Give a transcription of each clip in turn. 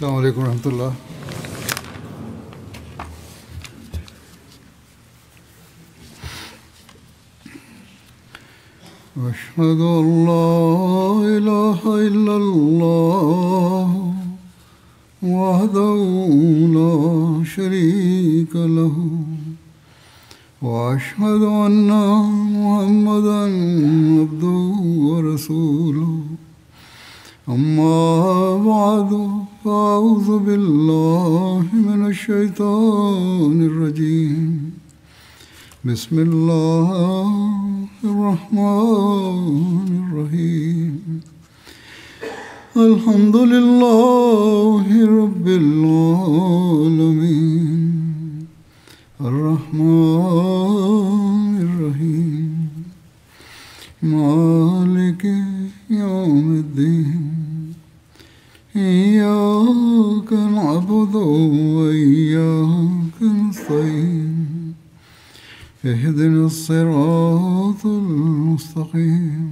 السلام علیکم ورحمۃ اللہ۔ أشهد أن لا إله إلا الله وحده لا شريك له وأشهد أن محمدا عبده ورسوله أما بعد فأعوذ بالله من الشيطان الرجيم بسم الله الرحمن الرحيم الحمد لله رب العالمين الرحمن الرحيم مالك يوم الدين إياك نعبد وإياك نستعين اهدنا الصراط المستقيم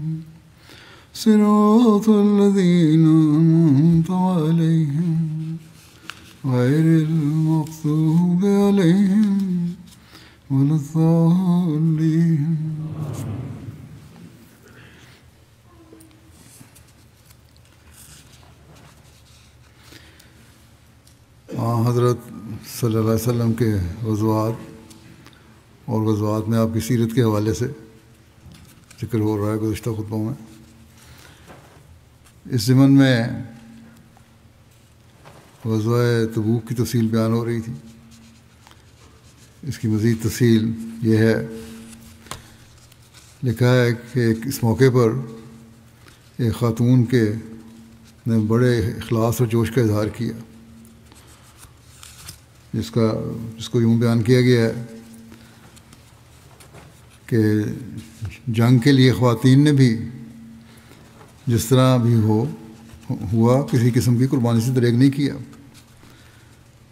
صراط الذين أنعمت عليهم غير المغضوب عليهم ولا الضالين۔ حضرت صلی اللہ علیہ وسلم کے غزوات اور غزوات میں آپ کی سیرت کے حوالے سے ذکر ہو رہا ہے گزشتہ خطبوں میں۔ اس ضمن میں غزوہ تبوک کی تفصیل بیان ہو رہی تھی۔ اس کی مزید تفصیل یہ ہے، لکھا ہے کہ اس موقع پر ایک خاتون نے بڑے اخلاص اور جوش کا اظہار کیا، جس کو یوں بیان کیا گیا ہے کہ جنگ کے لیے خواتین نے بھی جس طرح بھی ہوا کسی قسم کی قربانی سے دریغ نہیں کیا،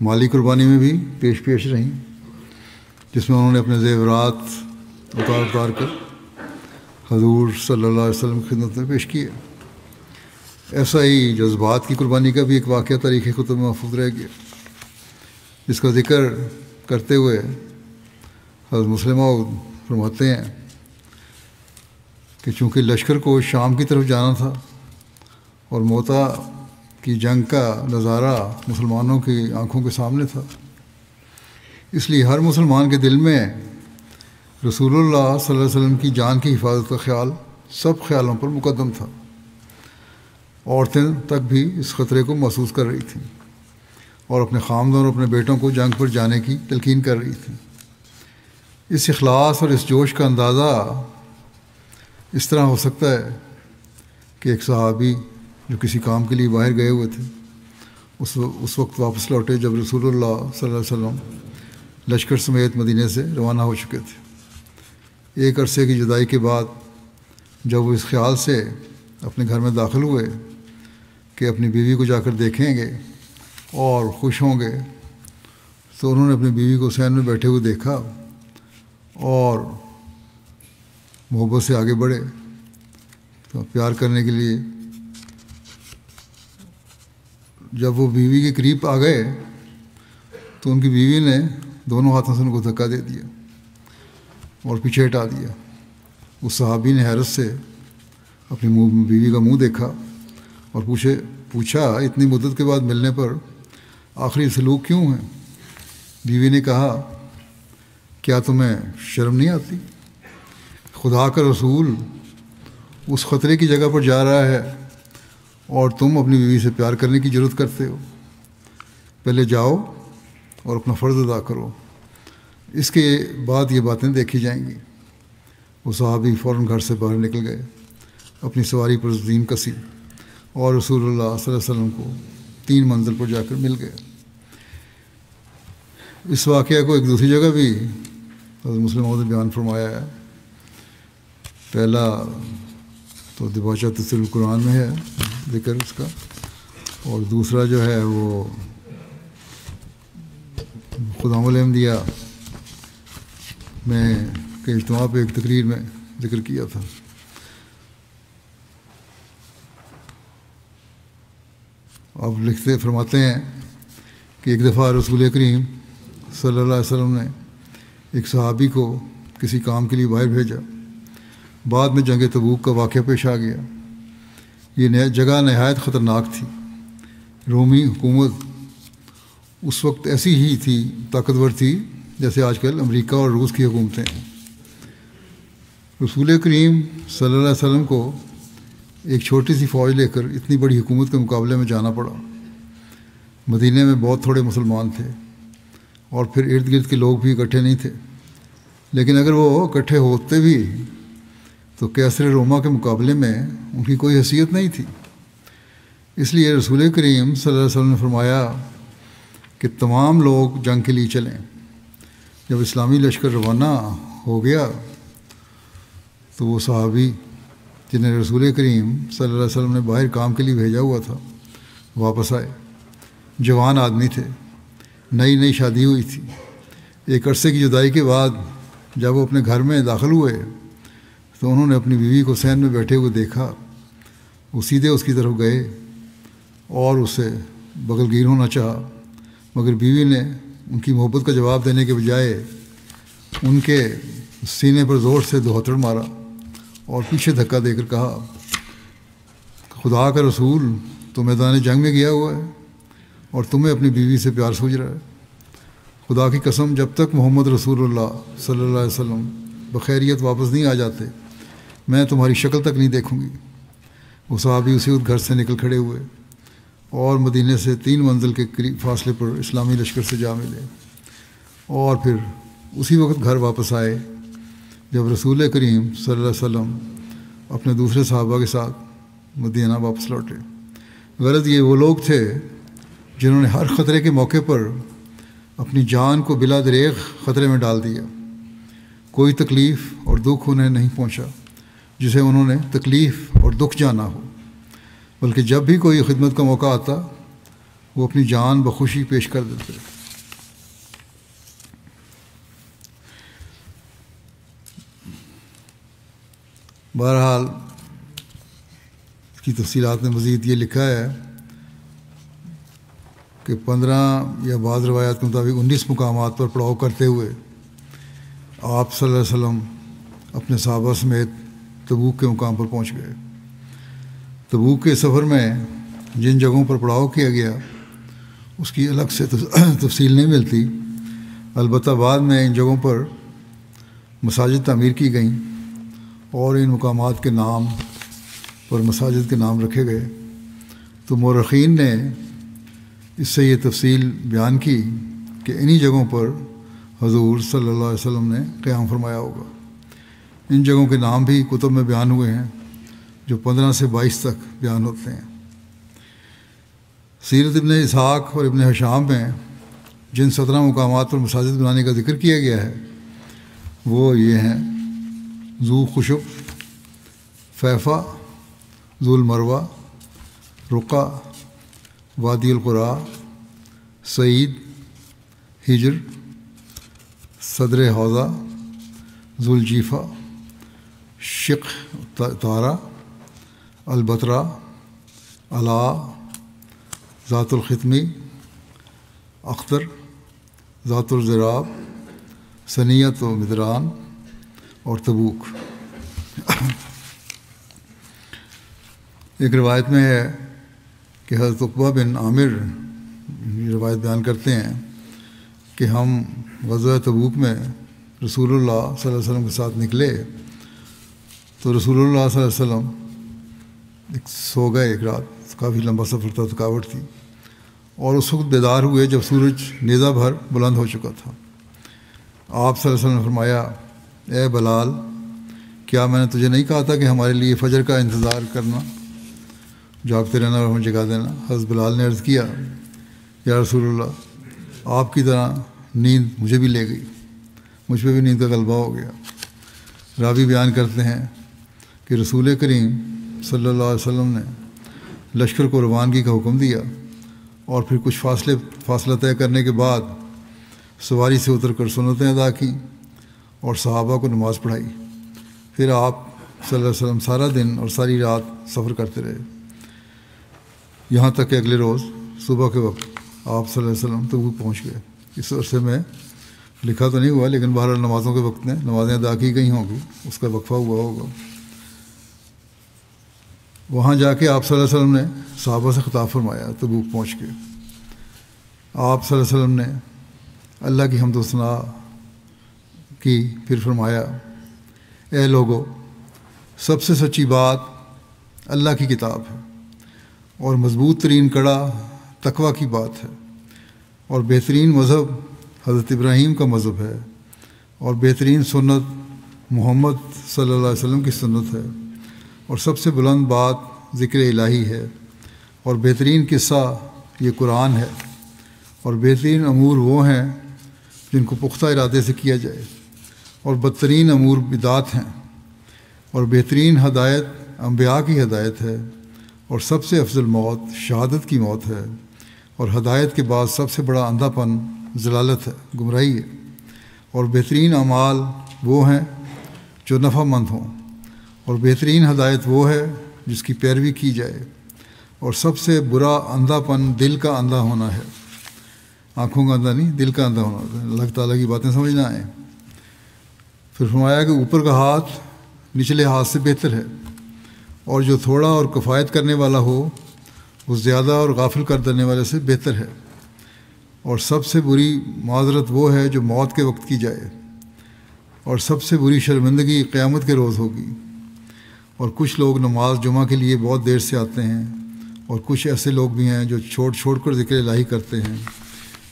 مالی قربانی میں بھی پیش رہیں، جس میں انہوں نے اپنے زیورات اتار کر حضور صلی اللہ علیہ وسلم کی خدمت میں پیش کیے۔ ایسا ہی جذبات کی قربانی کا بھی ایک واقعہ تاریخ کتب میں محفوظ رہ گیا، جس کا ذکر کرتے ہوئے حضرت مسلمہ فرماتے ہیں کہ چونکہ لشکر کو شام کی طرف جانا تھا اور موتا کی جنگ کا نظارہ مسلمانوں کی آنکھوں کے سامنے تھا، اس لیے ہر مسلمان کے دل میں رسول اللہ صلی اللہ علیہ وسلم کی جان کی حفاظت کا خیال سب خیالوں پر مقدم تھا۔ عورتیں تک بھی اس خطرے کو محسوس کر رہی تھیں اور اپنے خامدان اور اپنے بیٹوں کو جنگ پر جانے کی تلقین کر رہی تھیں۔ اس اخلاص اور اس جوش کا اندازہ اس طرح ہو سکتا ہے کہ ایک صحابی جو کسی کام کے لیے باہر گئے ہوئے تھے اس وقت واپس لوٹے جب رسول اللہ صلی اللہ علیہ وسلم لشکر سمیت مدینے سے روانہ ہو چکے تھے۔ ایک عرصے کی جدائی کے بعد جب وہ اس خیال سے اپنے گھر میں داخل ہوئے کہ اپنی بیوی کو جا کر دیکھیں گے اور خوش ہوں گے، تو انہوں نے اپنی بیوی کو حسین میں بیٹھے ہوئے دیکھا اور محبت سے آگے بڑھے، تو پیار کرنے کے لیے جب وہ بیوی کے قریب آ گئے تو ان کی بیوی نے دونوں ہاتھوں سے ان کو دھکا دے دیا اور پیچھے ہٹا دیا۔ اس صحابی نے حیرت سے اپنی بیوی کا منہ دیکھا اور پوچھا اتنی مدت کے بعد ملنے پر آخری سلوک کیوں ہے؟ بیوی نے کہا کیا تمہیں شرم نہیں آتی؟ خدا کا رسول اس خطرے کی جگہ پر جا رہا ہے اور تم اپنی بیوی سے پیار کرنے کی ضرورت کرتے ہو، پہلے جاؤ اور اپنا فرض ادا کرو، اس کے بعد یہ باتیں دیکھی جائیں گی۔ وہ صحابی فوراً گھر سے باہر نکل گئے، اپنی سواری پر زین کسی اور رسول اللہ صلی اللہ علیہ وسلم کو 3 منزل پر جا کر مل گئے۔ اس واقعہ کو ایک دوسری جگہ بھی حضرت مسلم نے بیان فرمایا ہے۔ پہلا تو دباچہ تفسیر القرآن میں ہے ذکر اس کا، اور دوسرا جو ہے وہ خدام الاحمدیہ میں کے اجتماع پہ ایک تقریر میں ذکر کیا تھا۔ اب لکھتے فرماتے ہیں کہ ایک دفعہ رسول کریم صلی اللہ علیہ وسلم نے ایک صحابی کو کسی کام کے لیے باہر بھیجا. بعد میں جنگ تبوک کا واقعہ پیش آ گیا. یہ جگہ نہایت خطرناک تھی. رومی حکومت اس وقت ایسی ہی تھی، طاقتور تھی جیسے آج کل امریکہ اور روس کی حکومتیں ہیں. رسول کریم صلی اللہ علیہ وسلم کو ایک چھوٹی سی فوج لے کر اتنی بڑی حکومت کے مقابلے میں جانا پڑا. مدینہ میں بہت تھوڑے مسلمان تھے اور پھر ارد گرد کے لوگ بھی اکٹھے نہیں تھے. لیکن اگر وہ اکٹھے ہوتے بھی تو کیسر روما کے مقابلے میں ان کی کوئی حیثیت نہیں تھی. اس لیے رسول کریم صلی اللہ علیہ وسلم نے فرمایا کہ تمام لوگ جنگ کے لیے چلیں. جب اسلامی لشکر روانہ ہو گیا تو وہ صحابی جنہیں رسول کریم صلی اللہ علیہ وسلم نے باہر کام کے لیے بھیجا ہوا تھا واپس آئے. جوان آدمی تھے، نئی نئی شادی ہوئی تھی. ایک عرصے کی جدائی کے بعد جب وہ اپنے گھر میں داخل ہوئے تو انہوں نے اپنی بیوی کو صحن میں بیٹھے ہوئے دیکھا. وہ سیدھے اس کی طرف گئے اور اسے بغل گیر ہونا چاہا، مگر بیوی نے ان کی محبت کا جواب دینے کے بجائے ان کے سینے پر زور سے دوہتڑ مارا اور پیچھے دھکا دے کر کہا، خدا کا رسول تو میدان جنگ میں گیا ہوا ہے اور تمہیں اپنی بیوی سے پیار سوچ رہا ہے. خدا کی قسم جب تک محمد رسول اللہ صلی اللہ علیہ وسلم بخیریت واپس نہیں آ جاتے میں تمہاری شکل تک نہیں دیکھوں گی. وہ صحابی اسی وقت گھر سے نکل کھڑے ہوئے اور مدینے سے 3 منزل کے قریب فاصلے پر اسلامی لشکر سے جا ملے اور پھر اسی وقت گھر واپس آئے جب رسول کریم صلی اللہ علیہ وسلم اپنے دوسرے صحابہ کے ساتھ مدینہ واپس لوٹے. غرض یہ وہ لوگ تھے جنہوں نے ہر خطرے کے موقع پر اپنی جان کو بلا دریغ خطرے میں ڈال دیا. کوئی تکلیف اور دکھ انہیں نہیں پہنچا جسے انہوں نے تکلیف اور دکھ جانا ہو، بلکہ جب بھی کوئی خدمت کا موقع آتا وہ اپنی جان بخوشی پیش کر دیتے. بہرحال اس کی تفصیلات میں مزید یہ لکھا ہے کہ 15 یا بعض روایات کے مطابق 19 مقامات پر پڑاؤ کرتے ہوئے آپ صلی اللہ علیہ وسلم اپنے صحابہ سمیت تبوک کے مقام پر پہنچ گئے. تبوک کے سفر میں جن جگہوں پر پڑاؤ کیا گیا اس کی الگ سے تفصیل نہیں ملتی، البتہ بعد میں ان جگہوں پر مساجد تعمیر کی گئیں اور ان مقامات کے نام پر مساجد کے نام رکھے گئے. تو مورخین نے اس سے یہ تفصیل بیان کی کہ انہی جگہوں پر حضور صلی اللہ علیہ وسلم نے قیام فرمایا ہوگا. ان جگہوں کے نام بھی کتب میں بیان ہوئے ہیں جو 15 سے 22 تک بیان ہوتے ہیں. سیرت ابن اسحاق اور ابن ہشام میں جن 17 مقامات پر مساجد بنانے کا ذکر کیا گیا ہے وہ یہ ہیں: ذو خشب، فیفا، ذو المروہ، رقہ، وادی القرا، سعید، ہجر، صدر حوضہ، ذوالجیفہ، شق تارہ، البترا، علا، ذات الختمی، اختر، ذات الضراب، ثنیت و مدران اور تبوک. ایک روایت میں ہے کہ حضرت عقبہ بن عامر یہ روایت بیان کرتے ہیں کہ ہم غزوہ تبوک میں رسول اللہ صلی اللہ علیہ وسلم کے ساتھ نکلے تو رسول اللہ صلی اللہ علیہ وسلم سو گئے. ایک رات کافی لمبا سفر تھا، تھکاوٹ تھی، اور اس وقت بیدار ہوئے جب سورج نیزہ بھر بلند ہو چکا تھا. آپ صلی اللہ علیہ وسلم نے فرمایا، اے بلال، کیا میں نے تجھے نہیں کہا تھا کہ ہمارے لیے فجر کا انتظار کرنا، جاگتے رہنا اور ہمیں جگا دینا؟ حضرت بلال نے عرض کیا، یا رسول اللہ، آپ کی طرح نیند مجھے بھی لے گئی، مجھ پہ بھی نیند کا غلبہ ہو گیا. راوی بیان کرتے ہیں کہ رسول کریم صلی اللہ علیہ وسلم نے لشکر کو روانگی کا حکم دیا اور پھر کچھ فاصلہ طے کرنے کے بعد سواری سے اتر کر سنتیں ادا کیں اور صحابہ کو نماز پڑھائی. پھر آپ صلی اللہ علیہ وسلم سارا دن اور ساری رات سفر کرتے رہے. یہاں تک کہ اگلے روز صبح کے وقت آپ صلی اللہ علیہ وسلم تبوک پہنچ گئے۔ اس عرصے میں لکھا تو نہیں ہوا، لیکن بہرحال نمازوں کے وقت میں نمازیں ادا کی گئی ہوں گی، اس کا وقفہ ہوا ہوگا۔ وہاں جا کے آپ صلی اللہ علیہ وسلم نے صحابہ سے خطاب فرمایا تبوک پہنچ کے۔ آپ صلی اللہ علیہ وسلم نے اللہ کی حمد و ثنا کی، پھر فرمایا اے لوگو، سب سے سچی بات اللہ کی کتاب ہے، اور مضبوط ترین کڑا تقویٰ کی بات ہے، اور بہترین مذہب حضرت ابراہیم کا مذہب ہے، اور بہترین سنت محمد صلی اللہ علیہ وسلم کی سنت ہے، اور سب سے بلند بات ذکر الہی ہے، اور بہترین قصہ یہ قرآن ہے، اور بہترین امور وہ ہیں جن کو پختہ ارادے سے کیا جائے، اور بدترین امور بدعات ہیں، اور بہترین ہدایت انبیاء کی ہدایت ہے، اور سب سے افضل موت شہادت کی موت ہے، اور ہدایت کے بعد سب سے بڑا اندھا پن ضلالت ہے، گمراہی ہے، اور بہترین اعمال وہ ہیں جو نفع مند ہوں، اور بہترین ہدایت وہ ہے جس کی پیروی کی جائے، اور سب سے برا اندھا پن دل کا اندھا ہونا ہے، آنکھوں کا اندھا نہیں، دل کا اندھا ہونا ہے۔ اللہ تعالیٰ کی باتیں سمجھ نہ آئیں۔ پھر فرمایا کہ اوپر کا ہاتھ نچلے ہاتھ سے بہتر ہے، اور جو تھوڑا اور کفایت کرنے والا ہو وہ زیادہ اور غافل کر دینے والے سے بہتر ہے، اور سب سے بری معذرت وہ ہے جو موت کے وقت کی جائے، اور سب سے بری شرمندگی قیامت کے روز ہوگی۔ اور کچھ لوگ نماز جمعہ کے لیے بہت دیر سے آتے ہیں، اور کچھ ایسے لوگ بھی ہیں جو چھوڑ چھوڑ کر ذکر الہی کرتے ہیں،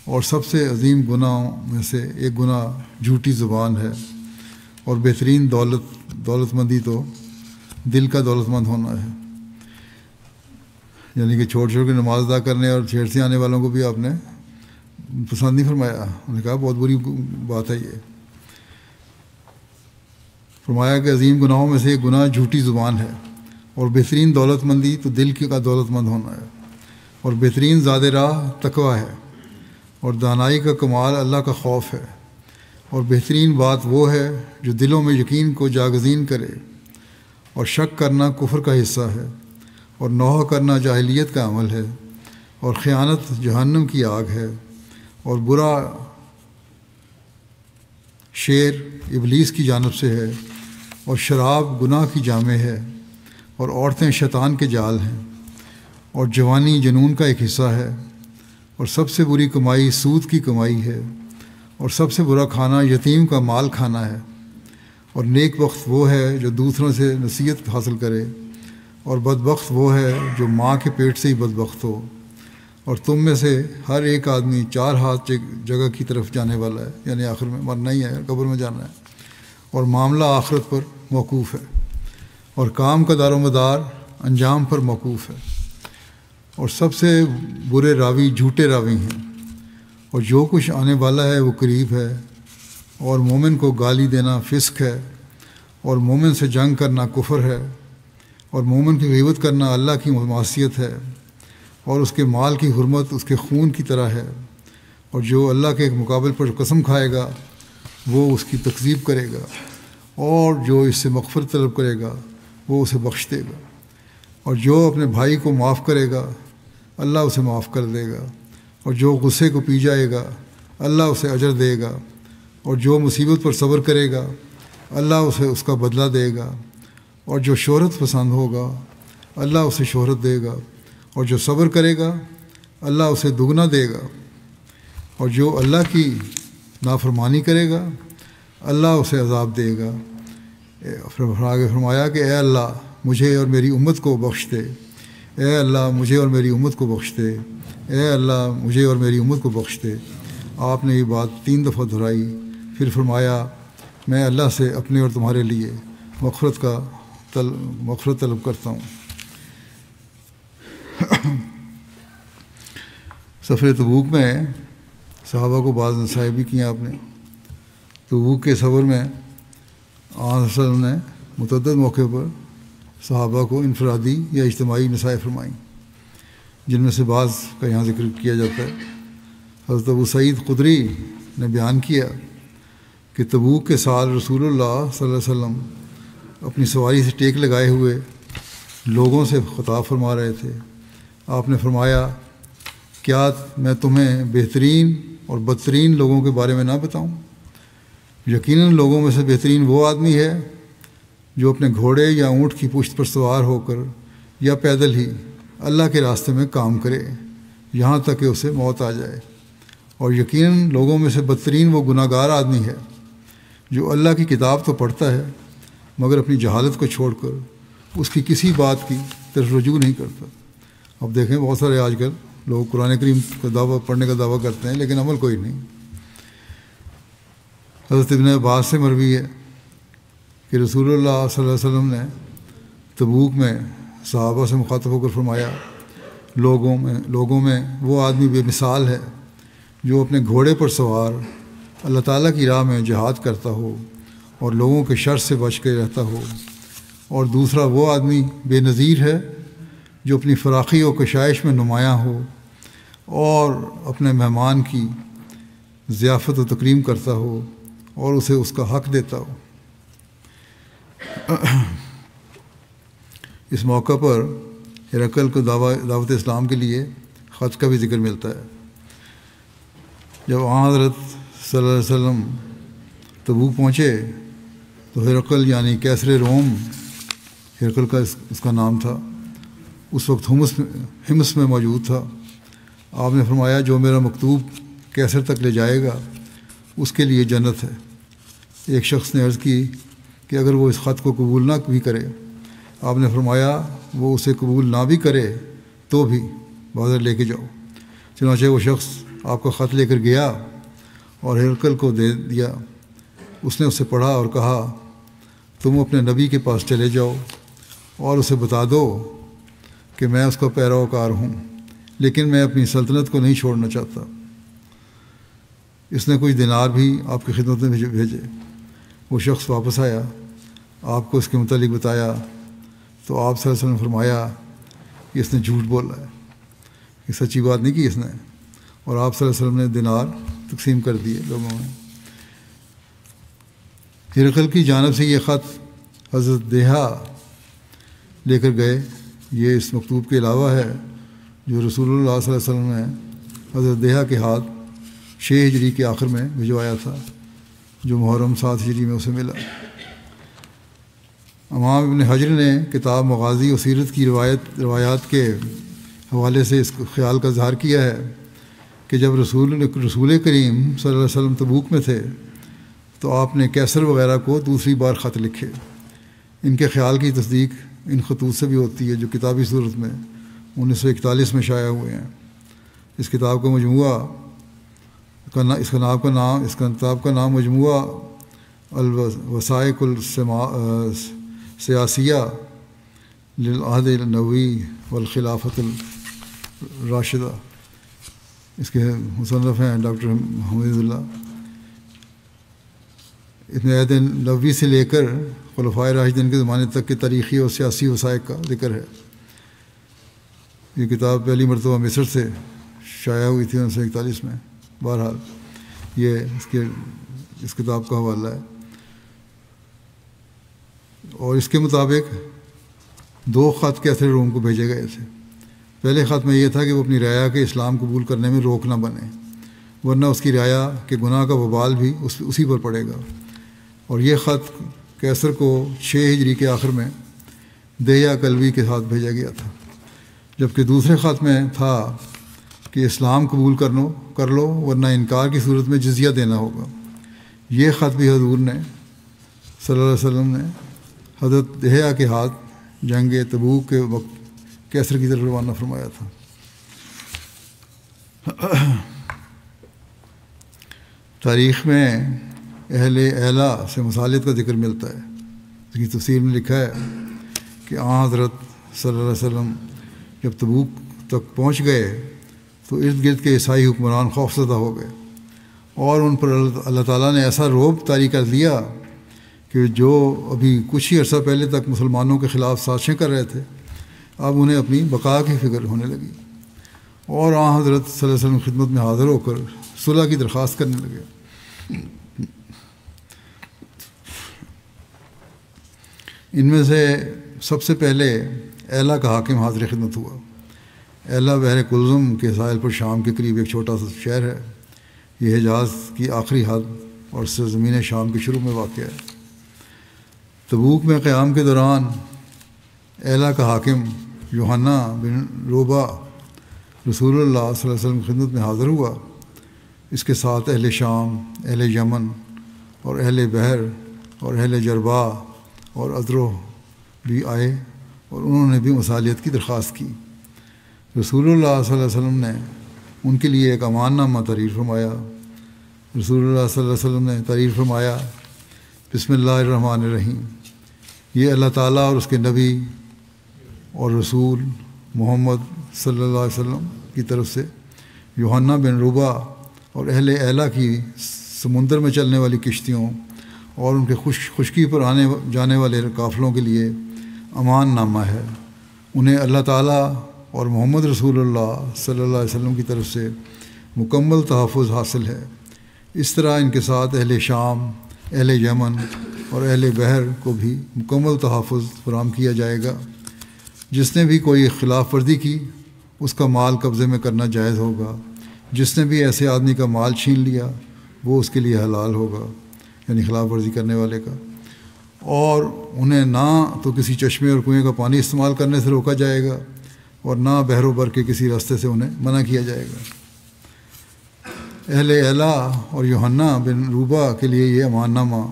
اور سب سے عظیم گناہوں میں سے ایک گناہ جھوٹی زبان ہے، اور بہترین دولت مندی تو دل کا دولت مند ہونا ہے۔ یعنی کہ چھوڑ چھوڑ کے نماز ادا کرنے اور چھیڑ سے آنے والوں کو بھی آپ نے پسند نہیں فرمایا، انہوں نے کہا بہت بری بات ہے یہ۔ فرمایا کہ عظیم گناہوں میں سے ایک گناہ جھوٹی زبان ہے، اور بہترین دولت مندی تو دل کا دولت مند ہونا ہے، اور بہترین زاد راہ تقویٰ ہے، اور دانائی کا کمال اللہ کا خوف ہے، اور بہترین بات وہ ہے جو دلوں میں یقین کو جاگزین کرے، اور شک کرنا کفر کا حصہ ہے، اور نوح کرنا جاہلیت کا عمل ہے، اور خیانت جہنم کی آگ ہے، اور برا شعر ابلیس کی جانب سے ہے، اور شراب گناہ کی جامع ہے، اور عورتیں شیطان کے جال ہیں، اور جوانی جنون کا ایک حصہ ہے، اور سب سے بری کمائی سود کی کمائی ہے، اور سب سے برا کھانا یتیم کا مال کھانا ہے، اور نیک بخت وہ ہے جو دوسروں سے نصیحت حاصل کرے، اور بدبخت وہ ہے جو ماں کے پیٹ سے ہی بدبخت ہو۔ اور تم میں سے ہر ایک آدمی 4 ہاتھ جگہ کی طرف جانے والا ہے، یعنی آخر میں مرنا ہی ہے، قبر میں جانا ہے، اور معاملہ آخرت پر موقوف ہے، اور کام کا دار و مدار انجام پر موقوف ہے، اور سب سے برے راوی جھوٹے راوی ہیں، اور جو کچھ آنے والا ہے وہ قریب ہے، اور مومن کو گالی دینا فسق ہے، اور مومن سے جنگ کرنا کفر ہے، اور مومن کی غیبت کرنا اللہ کی معصیت ہے، اور اس کے مال کی حرمت اس کے خون کی طرح ہے، اور جو اللہ کے مقابل پر قسم کھائے گا وہ اس کی تکذیب کرے گا، اور جو اس سے مغفرت طلب کرے گا وہ اسے بخش دے گا، اور جو اپنے بھائی کو معاف کرے گا اللہ اسے معاف کر دے گا، اور جو غصے کو پی جائے گا اللہ اسے اجر دے گا، اور جو مصیبت پر صبر کرے گا اللہ اسے اس کا بدلہ دے گا، اور جو شہرت پسند ہوگا اللہ اسے شہرت دے گا، اور جو صبر کرے گا اللہ اسے دگنا دے گا، اور جو اللہ کی نافرمانی کرے گا اللہ اسے عذاب دے گا۔ آگے فرمایا کہ اے اللہ مجھے اور میری امت کو بخش دے، اے اللہ مجھے اور میری امت کو بخش دے، اے اللہ مجھے اور میری امت کو بخش دے۔ آپ نے یہ بات 3 دفعہ دہرائی، پھر فرمایا میں اللہ سے اپنے اور تمہارے لیے مغفرت طلب کرتا ہوں۔ سفر تبوک میں صحابہ کو بعض نصائح بھی کیا آپ نے۔ تبوک کے سفر میں آن صلی اللہ علیہ وسلم نے متعدد موقع پر صحابہ کو انفرادی یا اجتماعی نصائح فرمائیں، جن میں سے بعض کا یہاں ذکر کیا جاتا ہے۔ حضرت ابو سعید خدری نے بیان کیا کہ تبوک کے سال رسول اللہ صلی اللہ علیہ وسلم اپنی سواری سے ٹیک لگائے ہوئے لوگوں سے خطاب فرما رہے تھے، آپ نے فرمایا کیا میں تمہیں بہترین اور بدترین لوگوں کے بارے میں نہ بتاؤں؟ یقیناً لوگوں میں سے بہترین وہ آدمی ہے جو اپنے گھوڑے یا اونٹ کی پشت پر سوار ہو کر یا پیدل ہی اللہ کے راستے میں کام کرے یہاں تک کہ اسے موت آ جائے، اور یقیناً لوگوں میں سے بدترین وہ گناہ گار آدمی ہے جو اللہ کی کتاب تو پڑھتا ہے مگر اپنی جہالت کو چھوڑ کر اس کی کسی بات کی طرف رجوع نہیں کرتا۔ اب دیکھیں بہت سارے آج کل لوگ قرآن کریم کا دعویٰ پڑھنے کا دعویٰ کرتے ہیں لیکن عمل کوئی نہیں۔ حضرت ابن عباس سے مروی ہے کہ رسول اللہ صلی اللہ علیہ وسلم نے تبوک میں صحابہ سے مخاطب ہو کر فرمایا لوگوں میں وہ آدمی بے مثال ہے جو اپنے گھوڑے پر سوار اللہ تعالیٰ کی راہ میں جہاد کرتا ہو اور لوگوں کے شر سے بچ کے رہتا ہو، اور دوسرا وہ آدمی بے نظیر ہے جو اپنی فراخی و کشائش میں نمایاں ہو اور اپنے مہمان کی ضیافت و تکریم کرتا ہو اور اسے اس کا حق دیتا ہو۔ اس موقع پر ہرقل کو دعوت اسلام کے لیے خط کا بھی ذکر ملتا ہے۔ جب حضرت صلی اللہ علیہ وسلم تبوک پہنچے تو ہرقل یعنی کیسر روم، ہرقل کا اس کا نام تھا، اس وقت ہمس میں موجود تھا۔ آپ نے فرمایا جو میرا مکتوب کیسر تک لے جائے گا اس کے لیے جنت ہے۔ ایک شخص نے عرض کی کہ اگر وہ اس خط کو قبول نہ بھی کرے؟ آپ نے فرمایا وہ اسے قبول نہ بھی کرے تو بھی بازار لے کے جاؤ۔ چنانچہ وہ شخص آپ کا خط لے کر گیا اور ہرقل کو دے دیا۔ اس نے اسے پڑھا اور کہا تم اپنے نبی کے پاس چلے جاؤ اور اسے بتا دو کہ میں اس کا پیروکار ہوں، لیکن میں اپنی سلطنت کو نہیں چھوڑنا چاہتا۔ اس نے کچھ دینار بھی آپ کی خدمت میں بھیجے۔ وہ شخص واپس آیا، آپ کو اس کے متعلق بتایا تو آپ صلی اللہ علیہ وسلم نے فرمایا کہ اس نے جھوٹ بولا ہے، یہ سچی بات نہیں کی اس نے، اور آپ صلی اللہ علیہ وسلم نے دینار تقسیم کر دیے لوگوں میں۔ ہرقل کی جانب سے یہ خط حضرت دیہا لے کر گئے۔ یہ اس مکتوب کے علاوہ ہے جو رسول اللہ صلی اللہ علیہ وسلم نے حضرت دیہا کے ہاتھ 6 ہجری کے آخر میں بھجوایا تھا، جو محرم 7 ہجری میں اسے ملا۔ امام ابن حجر نے کتاب مغازی و سیرت کی روایات کے حوالے سے اس خیال کا اظہار کیا ہے کہ جب رسول کریم صلی اللہ علیہ وسلم تبوک میں تھے تو آپ نے کیسر وغیرہ کو دوسری بار خط لکھے۔ ان کے خیال کی تصدیق ان خطوط سے بھی ہوتی ہے جو کتابی صورت میں 1941 میں شائع ہوئے ہیں۔ اس کتاب کا مجموعہ اس کتاب کا نام مجموعہ الوثائق السیاسیہ للعہد النبوی والخلافت الراشدہ، اس کے مصنف ہیں ڈاکٹر محمد اللہ۔ اس میں عہد نبوی سے لے کر خلفائے راشدین کے زمانے تک کے تاریخی اور سیاسی وثائق کا ذکر ہے۔ یہ کتاب پہلی مرتبہ مصر سے شائع ہوئی تھی 1941 میں۔ بہرحال یہ اس کتاب کا حوالہ ہے، اور اس کے مطابق 2 خط کیسر روم کو بھیجے گئے تھے۔ پہلے خط میں یہ تھا کہ وہ اپنی رعایا کے اسلام قبول کرنے میں روک نہ بنے، ورنہ اس کی رعایا کے گناہ کا وبال بھی اسی پر پڑے گا۔ اور یہ خط کیسر کو 6 ہجری کے آخر میں دیہا کلوی کے ساتھ بھیجا گیا تھا، جبکہ دوسرے خط میں تھا کہ اسلام قبول کر لو ورنہ انکار کی صورت میں جزیہ دینا ہوگا۔ یہ خط بھی حضور نے صلی اللہ علیہ وسلم نے حضرت دیہا کے ہاتھ جنگ تبوک کے وقت کیسر کی طرف روانہ فرمایا تھا۔ تاریخ میں اہلا سے مصالحت کا ذکر ملتا ہے۔ اس کی تفسیر میں لکھا ہے کہ حضرت صلی اللہ علیہ وسلم جب تبوک تک پہنچ گئے تو ارد گرد کے عیسائی حکمران خوفزدہ ہو گئے، اور ان پر اللہ تعالیٰ نے ایسا رعب طاری کر دیا کہ جو ابھی کچھ ہی عرصہ پہلے تک مسلمانوں کے خلاف سازشیں کر رہے تھے اب انہیں اپنی بقا کی فکر ہونے لگی، اور حضرت صلی اللہ علیہ وسلم کی خدمت میں حاضر ہو کر صلح کی درخواست کرنے لگے۔ ان میں سے سب سے پہلے اعلیٰ کا حاکم حاضر خدمت ہوا، ایلا بحر کلزم کے ساحل پر شام کے قریب ایک چھوٹا سا شہر ہے۔ یہ حجاز کی آخری حد اور سرزمین شام کے شروع میں واقع ہے۔ تبوک میں قیام کے دوران ایلا کا حاکم یوحنا بن روبا رسول اللہ صلی اللہ علیہ وسلم کی خدمت میں حاضر ہوا۔ اس کے ساتھ اہل شام، اہل یمن اور اہل بحر اور اہل جربا اور ادروح بھی آئے اور انہوں نے بھی مصالحت کی درخواست کی۔ رسول اللہ صلی اللہ علیہ وسلم نے ان کے لیے ایک امان نامہ تحریر فرمایا۔ رسول اللہ صلی اللہ علیہ وسلم نے تحریر فرمایا، بسم اللہ الرحمن الرحیم، یہ اللہ تعالیٰ اور اس کے نبی اور رسول محمد صلی اللہ علیہ وسلم کی طرف سے یوحنا بن روبا اور اہل ایلا کی سمندر میں چلنے والی کشتیوں اور ان کے خشکی پر آنے جانے والے قافلوں کے لیے امان نامہ ہے۔ انہیں اللہ تعالیٰ اور محمد رسول اللہ صلی اللہ علیہ وسلم کی طرف سے مکمل تحفظ حاصل ہے۔ اس طرح ان کے ساتھ اہل شام، اہل یمن اور اہل بحر کو بھی مکمل تحفظ فراہم کیا جائے گا۔ جس نے بھی کوئی خلاف ورزی کی اس کا مال قبضے میں کرنا جائز ہوگا۔ جس نے بھی ایسے آدمی کا مال چھین لیا وہ اس کے لیے حلال ہوگا، یعنی خلاف ورزی کرنے والے کا۔ اور انہیں نہ تو کسی چشمے اور کنویں کا پانی استعمال کرنے سے روکا جائے گا اور نہ بحر و بر کے کسی راستے سے انہیں منع کیا جائے گا۔ اہل ایلا اور یوحنا بن روبا کے لیے یہ امان نامہ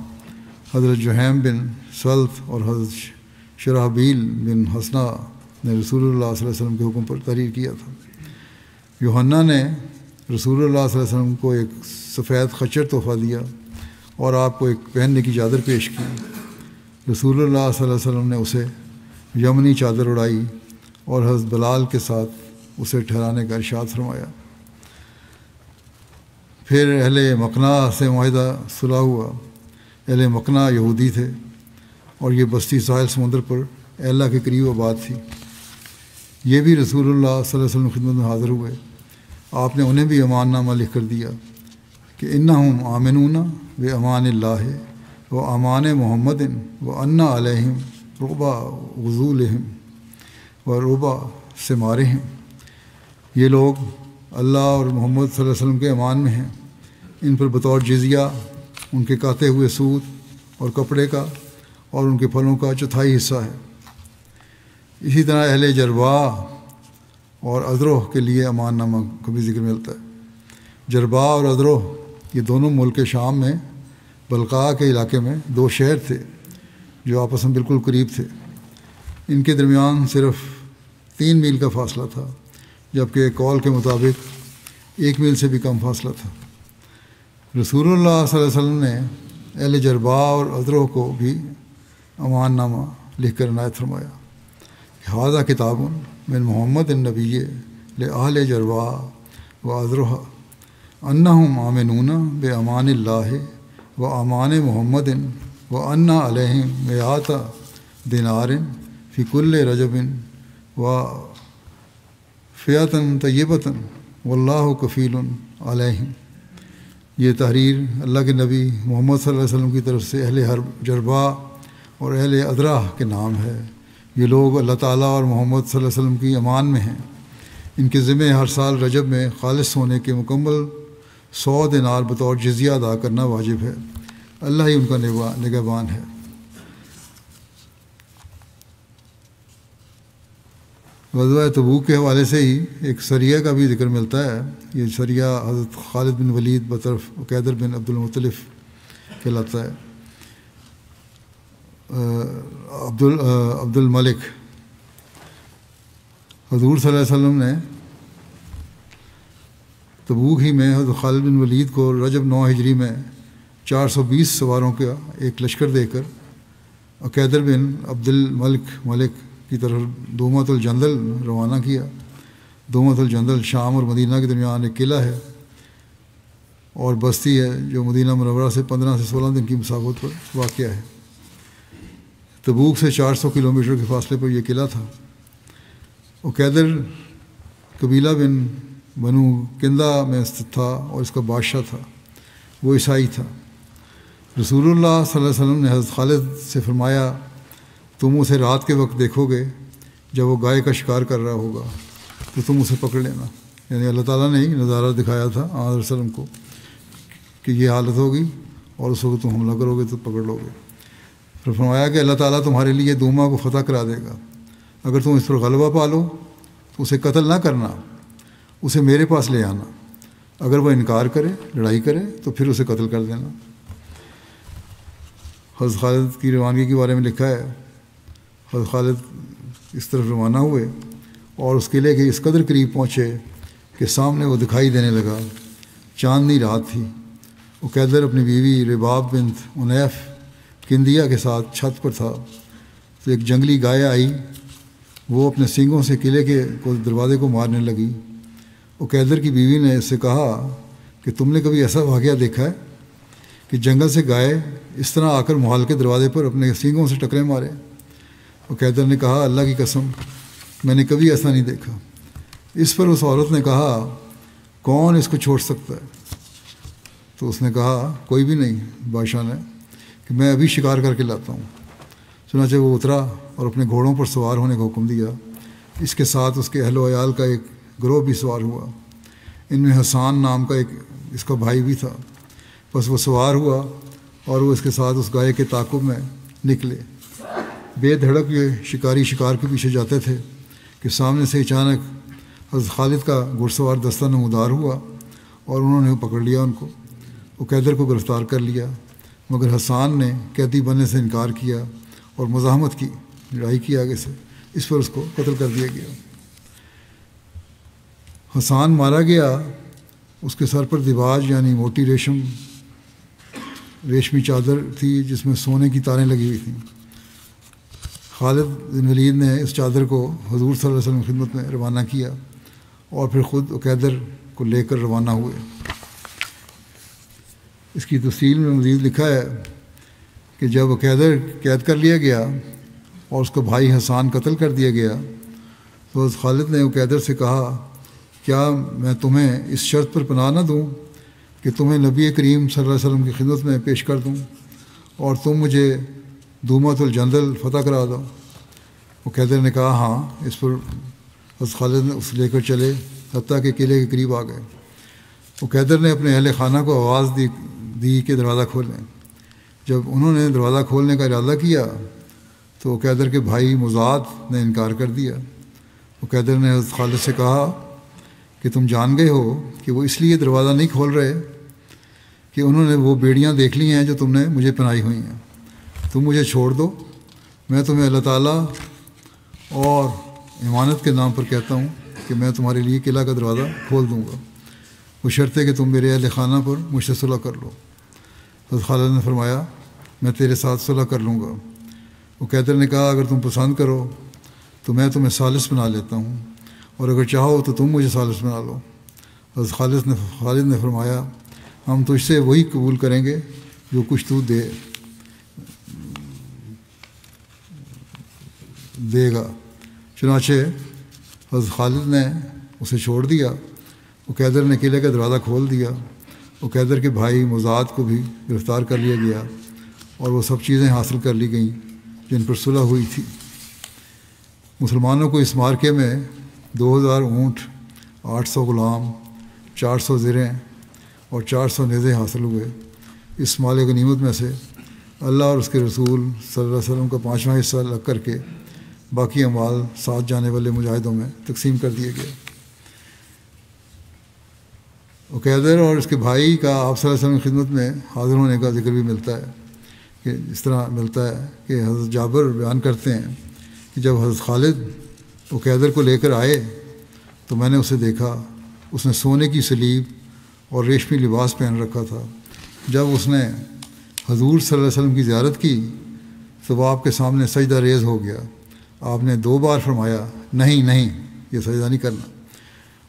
حضرت جہیم بن سلط اور حضرت شرحبیل بن حسنہ نے رسول اللہ صلی اللہ علیہ وسلم کے حکم پر تحریر کیا تھا۔ یوحنا نے رسول اللہ صلی اللہ علیہ وسلم کو ایک سفید خچر تحفہ دیا اور آپ کو ایک پہننے کی چادر پیش کی۔ رسول اللہ صلی اللہ علیہ وسلم نے اسے یمنی چادر اڑائی اور حضرت بلال کے ساتھ اسے ٹھہرانے کا ارشاد فرمایا۔ پھر اہل مکنا سے معاہدہ صلح ہوا۔ اہل مکنا یہودی تھے اور یہ بستی ساحل سمندر پر ایلا کے قریب آباد تھی۔ یہ بھی رسول اللہ صلی اللہ علیہ وسلم کی خدمت میں حاضر ہوئے۔ آپ نے انہیں بھی امان نامہ لکھ کر دیا کہ انہم آمنون بامان اللہ و امان محمد و انا علیہم ربا غزولہم و ربا ثمارہم۔ یہ لوگ اللہ اور محمد صلی اللہ علیہ وسلم کے امان میں ہیں۔ ان پر بطور جزیہ ان کے کاتے ہوئے سود اور کپڑے کا اور ان کے پھلوں کا چوتھائی حصہ ہے۔ اسی طرح اہل جربا اور ادروح کے لیے امان نامہ کا بھی ذکر ملتا ہے۔ جربا اور ادروح یہ دونوں ملک شام میں بلقاء کے علاقے میں دو شہر تھے جو آپس میں بالکل قریب تھے۔ ان کے درمیان صرف 3 میل کا فاصلہ تھا، جبکہ ایک قول کے مطابق 1 میل سے بھی کم فاصلہ تھا۔ رسول اللہ صلی اللہ علیہ وسلم نے اہل جربا اور ادروح کو بھی امان نامہ لکھ کر عنایت فرمایا۔ ھذا کتاب من محمد النبی لأہل جربا و ادروح انہم آمنون بامان اللہ و امان محمد و انا علیہم میات دینار فی کل رجب و فیۃ طیبۃ واللہ کفیل علیہم۔ یہ تحریر اللہ کے نبی محمد صلی اللہ علیہ وسلم کی طرف سے اہل جربا اور اہل ادراح کے نام ہے۔ یہ لوگ اللہ تعالیٰ اور محمد صلی اللہ علیہ وسلم کی امان میں ہیں۔ ان کے ذمہ ہر سال رجب میں خالص ہونے کے مکمل 100 دینار بطور جزیہ ادا کرنا واجب ہے۔ اللہ ہی ان کا نگہبان ہے۔ غزوہ تبوک کے حوالے سے ہی ایک سریہ کا بھی ذکر ملتا ہے۔ یہ سریہ حضرت خالد بن ولید بطرف عقیدر بن عبد المطلف کہلاتا ہے۔ عبد الملک حضور صلی اللہ علیہ وسلم نے تبوک ہی میں حضرت خالد بن ولید کو رجب 9 ہجری میں 420 سواروں کا ایک لشکر دے کر عقیدر بن عبد الملک کی طرف دومۃ الجندل روانہ کیا۔ دومۃ الجندل شام اور مدینہ کے درمیان ایک قلعہ ہے اور بستی ہے جو مدینہ منورہ سے 15 سے 16 دن کی مسافت پر واقع ہے۔ تبوک سے 400 کلومیٹر کے فاصلے پر یہ قلعہ تھا۔ عقیدر قبیلہ بنو کندہ میں تھا اور اس کا بادشاہ تھا، وہ عیسائی تھا۔ رسول اللہ صلی اللہ علیہ وسلم نے حضرت خالد سے فرمایا، تم اسے رات کے وقت دیکھو گے جب وہ گائے کا شکار کر رہا ہوگا۔ تو تم اسے پکڑ لینا. یعنی اللہ تعالیٰ نے ہی نظارہ دکھایا تھا آن علیہ وسلم کو کہ یہ حالت ہوگی اور اس وقت تم حملہ کرو گے تو پکڑ لو گے. پھر فرمایا کہ اللہ تعالیٰ تمہارے لیے دوما کو فتح کرا دے گا. اگر تم اس پر غلبہ پالو تو اسے قتل نہ کرنا, اسے میرے پاس لے آنا. اگر وہ انکار کرے, لڑائی کرے, تو پھر اسے قتل کر دینا. حضرت خالد کی روانگی کے بارے میں لکھا ہے, حضرت خالد اس طرف روانہ ہوئے اور اس قلعے کے اس قدر قریب پہنچے کہ سامنے وہ دکھائی دینے لگا. چاندنی رات تھی. عقیدر اپنی بیوی رباب بنت عنیف کندیا کے ساتھ چھت پر تھا. تو ایک جنگلی گائے آئی, وہ اپنے سینگوں سے قلعے کے دروازے کو مارنے لگی. عقیدر کی بیوی نے اس سے کہا کہ تم نے کبھی ایسا واقعہ دیکھا ہے کہ جنگل سے گائے اس طرح آ کر محل کے دروازے پر اپنے سینگوں سے ٹکرے مارے؟ عقیدر نے کہا اللہ کی قسم میں نے کبھی ایسا نہیں دیکھا. اس پر اس عورت نے کہا کون اس کو چھوڑ سکتا ہے؟ تو اس نے کہا کوئی بھی نہیں بادشاہ نے, کہ میں ابھی شکار کر کے لاتا ہوں. چنانچہ وہ اترا اور اپنے گھوڑوں پر سوار ہونے کا حکم دیا. اس کے ساتھ اس کے اہل و عیال کا ایک گروہ بھی سوار ہوا. ان میں حسان نام کا ایک اس کا بھائی بھی تھا. بس وہ سوار ہوا اور وہ اس کے ساتھ اس گائے کے تعاقب میں نکلے. بے دھڑک یہ شکاری شکار کے پیچھے جاتے تھے کہ سامنے سے اچانک حضرت خالد کا گھڑ سوار دستہ نمودار ہوا اور انہوں نے پکڑ لیا ان کو. عقیدر کو گرفتار کر لیا, مگر حسان نے قیدی بننے سے انکار کیا اور مزاحمت کی, لڑائی کی آگے سے. اس پر اس کو قتل کر دیا گیا. حسان مارا گیا. اس کے سر پر دیباج یعنی موٹی ریشمی چادر تھی جس میں سونے کی تاریں لگی ہوئی تھیں. خالد بن ولید نے اس چادر کو حضور صلی اللہ علیہ وسلم کی خدمت میں روانہ کیا اور پھر خود عقیدر کو لے کر روانہ ہوئے. اس کی تفصیل میں مزید لکھا ہے کہ جب عقیدر قید کر لیا گیا اور اس کا بھائی حسان قتل کر دیا گیا تو حضرت خالد نے عقیدر سے کہا کیا میں تمہیں اس شرط پر پناہ نہ دوں کہ تمہیں نبی کریم صلی اللہ علیہ وسلم کی خدمت میں پیش کر دوں اور تم مجھے دومت الجندل فتح کرا دو؟ عقیدر نے کہا ہاں. اس پر حضرت خالد نے اس لے کر چلے حتیٰ کہ قلعے کے قریب آ گئے. عقیدر نے اپنے اہل خانہ کو آواز دی کہ دروازہ کھولیں. جب انہوں نے دروازہ کھولنے کا ارادہ کیا تو عقیدر کے بھائی مزاد نے انکار کر دیا. عقیدر نے حضرت خالد سے کہا کہ تم جان گئے ہو کہ وہ اس لیے دروازہ نہیں کھول رہے کہ انہوں نے وہ بیڑیاں دیکھ لی ہیں جو تم نے مجھے پہنائی ہوئی ہیں. تم مجھے چھوڑ دو, میں تمہیں اللہ تعالیٰ اور امانت کے نام پر کہتا ہوں کہ میں تمہارے لیے قلعہ کا دروازہ کھول دوں گا, وہ شرط ہے کہ تم میرے اہل خانہ پر مجھ سے صلح کر لو. حضرت خالد نے فرمایا میں تیرے ساتھ صلح کر لوں گا. عقیدر نے کہا اگر تم پسند کرو تو میں تمہیں ثالث بنا لیتا ہوں اور اگر چاہو تو تم مجھے ثالث بنا لو. حضرت خالد نے فرمایا ہم تجھ سے وہی قبول کریں گے جو کچھ تو دے گا. چنانچہ حضرت خالد نے اسے چھوڑ دیا. عقیدر نے قلعے کا دروازہ کھول دیا. عقیدر کے بھائی مزاد کو بھی گرفتار کر لیا گیا اور وہ سب چیزیں حاصل کر لی گئیں جن پر صلح ہوئی تھی. مسلمانوں کو اس مارکے میں 2000 اونٹ، 800 غلام، 400 زریں اور 400 نیزے حاصل ہوئے. اس مال غنیمت میں سے اللہ اور اس کے رسول صلی اللہ علیہ وسلم کا 5واں حصہ الگ کر کے باقی اموال ساتھ جانے والے مجاہدوں میں تقسیم کر دیے گئے. عقیدر اور اس کے بھائی کا آپ صلی اللہ علیہ وسلم کی خدمت میں حاضر ہونے کا ذکر بھی ملتا ہے کہ اس طرح ملتا ہے کہ حضرت جابر بیان کرتے ہیں کہ جب حضرت خالد عقیدر کو لے کر آئے تو میں نے اسے دیکھا. اس نے سونے کی سلیب اور ریشمی لباس پہن رکھا تھا. جب اس نے حضور صلی اللہ علیہ وسلم کی زیارت کی تو وہ آپ کے سامنے سجدہ ریز ہو گیا. آپ نے 2 بار فرمایا نہیں یہ سجدہ نہیں کرنا.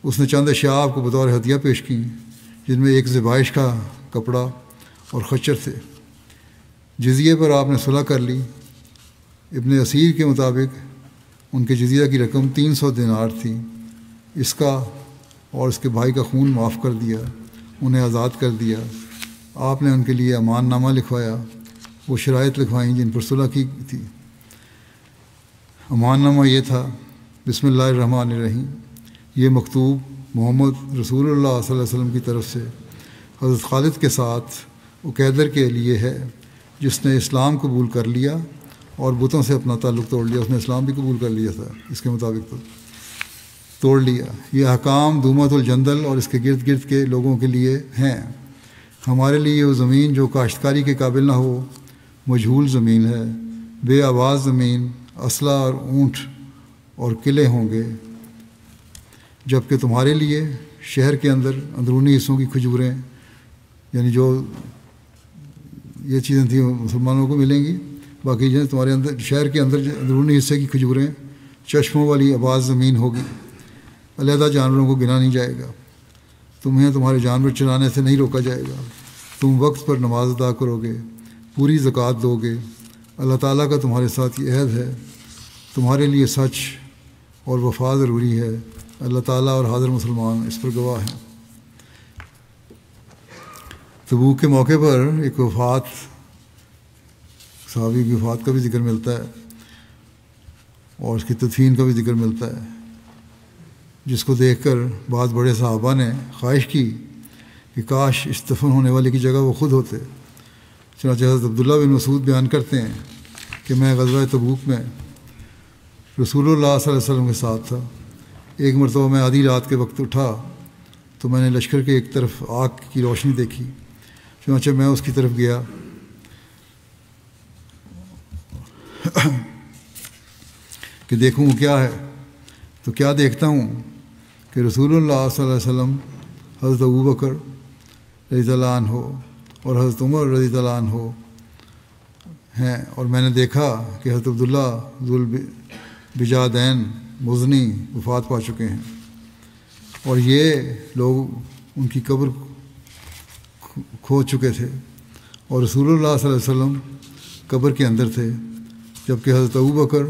اس نے چند اشیاء آپ کو بطور ہدیہ پیش کیں جن میں ایک ذبائش کا کپڑا اور خچر تھے. جزیے پر آپ نے صلح کر لی. ابن اسیر کے مطابق ان کے جزیہ کی رقم 300 دینار تھی. اس کا اور اس کے بھائی کا خون معاف کر دیا, انہیں آزاد کر دیا. آپ نے ان کے لیے امان نامہ لکھوایا, وہ شرائط لکھوائیں جن پر صلح کی تھی. امان نامہ یہ تھا: بسم اللہ الرحمن الرحیم، یہ مکتوب محمد رسول اللہ صلی اللہ علیہ وسلم کی طرف سے حضرت خالد کے ساتھ عقیدر کے لیے ہے، جس نے اسلام قبول کر لیا اور بتوں سے اپنا تعلق توڑ لیا۔ اس نے اسلام بھی قبول کر لیا تھا، اس کے مطابق تو توڑ لیا۔ یہ احکام دومت الجندل اور اس کے گرد گرد کے لوگوں کے لیے ہیں۔ ہمارے لیے وہ زمین جو کاشتکاری کے قابل نہ ہو مجہول زمین ہے، بے آواز زمین، اسلحہ اور اونٹ اور قلعے ہوں گے، جبکہ تمہارے لیے شہر کے اندر اندرونی حصوں کی کھجوریں، یعنی جو یہ چیزیں تھیں مسلمانوں کو ملیں گی، باقی جو تمہارے اندر شہر کے اندر اندرونی حصے کی کھجوریں، چشموں والی آباد زمین ہوگی، علیحدہ جانوروں کو گنا نہیں جائے گا، تمہیں تمہارے جانور چرانے سے نہیں روکا جائے گا، تم وقت پر نماز ادا کرو گے، پوری زکوٰۃ دو گے، اللہ تعالیٰ کا تمہارے ساتھ یہ عہد ہے، تمہارے لیے سچ اور وفا ضروری ہے، اللہ تعالیٰ اور حاضر مسلمان اس پر گواہ ہیں۔ تبوک کے موقع پر ایک وفات، صحابی کی وفات کا بھی ذکر ملتا ہے اور اس کی تدفین کا بھی ذکر ملتا ہے، جس کو دیکھ کر بعض بڑے صحابہ نے خواہش کی کہ کاش اس دفن ہونے والے کی جگہ وہ خود ہوتے۔ چنانچہ حضرت عبداللہ بن مسعود بیان کرتے ہیں کہ میں غزوہ تبوک میں رسول اللہ صلی اللہ علیہ وسلم کے ساتھ تھا۔ ایک مرتبہ میں آدھی رات کے وقت اٹھا تو میں نے لشکر کے ایک طرف آگ کی روشنی دیکھی، چنانچہ میں اس کی طرف گیا کہ دیکھوں کیا ہے، تو کیا دیکھتا ہوں کہ رسول اللہ صلی اللہ علیہ وسلم، حضرت ابوبکر رضی اللہ عنہ اور حضرت عمر رضی اللہ عنہ ہیں، اور میں نے دیکھا کہ حضرت عبداللہ ذوالبجادین مزنی وفات پا چکے ہیں، اور یہ لوگ ان کی قبر کھود چکے تھے، اور رسول اللہ صلی اللہ علیہ وسلم قبر کے اندر تھے، جبکہ حضرت ابوبکر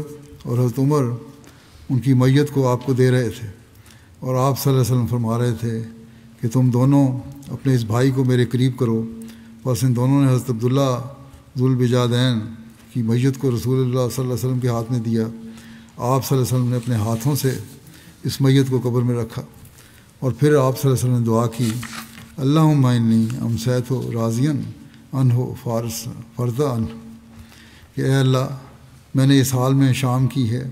اور حضرت عمر ان کی میت کو آپ کو دے رہے تھے، اور آپ صلی اللہ علیہ وسلم فرما رہے تھے کہ تم دونوں اپنے اس بھائی کو میرے قریب کرو۔ بس ان دونوں نے حضرت عبداللہ ذوالبجادین کی میت کو رسول اللہ صلی اللہ علیہ وسلم کے ہاتھ میں دیا۔ آپ صلی اللہ علیہ وسلم نے اپنے ہاتھوں سے اس میت کو قبر میں رکھا، اور پھر آپ صلی اللہ علیہ وسلم نے دعا کی، اللہم انی امسیت راضیاً عنہ فرض عنہ، کہ اے اللہ میں نے اس حال میں شام کی ہے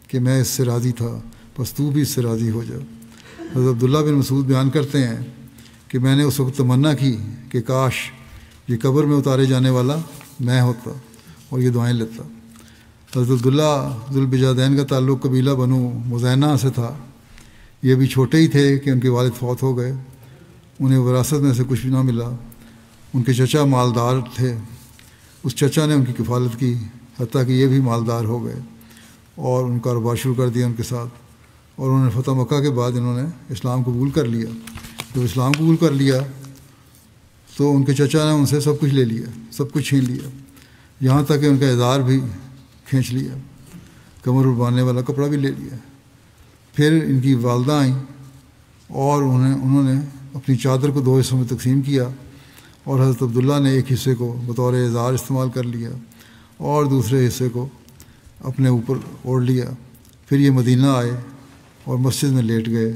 کہ میں اس سے راضی تھا، بس تو بھی اس سے راضی ہو جا۔ حضرت عبداللہ بن مسعود بیان کرتے ہیں کہ میں نے اس وقت تمنا کی کہ کاش یہ قبر میں اتارے جانے والا میں ہوتا اور یہ دعائیں لیتا۔ حضرت عبداللہ ذوالبجادین کا تعلق قبیلہ بنو مزینہ سے تھا۔ یہ بھی چھوٹے ہی تھے کہ ان کے والد فوت ہو گئے، انہیں وراثت میں سے کچھ بھی نہ ملا۔ ان کے چچا مالدار تھے، اس چچا نے ان کی کفالت کی، حتیٰ کہ یہ بھی مالدار ہو گئے اور ان کاروبار شروع کر دیا ان کے ساتھ، اور انہوں نے فتح مکہ کے بعد انہوں نے اسلام قبول کر لیا۔ جب اسلام قبول کر لیا تو ان کے چچا نے ان سے سب کچھ لے لیا، سب کچھ چھین لیا، یہاں تک کہ ان کا ازار بھی کھینچ لیا، کمر پر باندھنے والا کپڑا بھی لے لیا۔ پھر ان کی والدہ آئیں اور انہوں نے اپنی چادر کو 2 حصوں میں تقسیم کیا، اور حضرت عبداللہ نے ایک حصے کو بطور ازار استعمال کر لیا اور دوسرے حصے کو اپنے اوپر اوڑھ لیا۔ پھر یہ مدینہ آئے اور مسجد میں لیٹ گئے،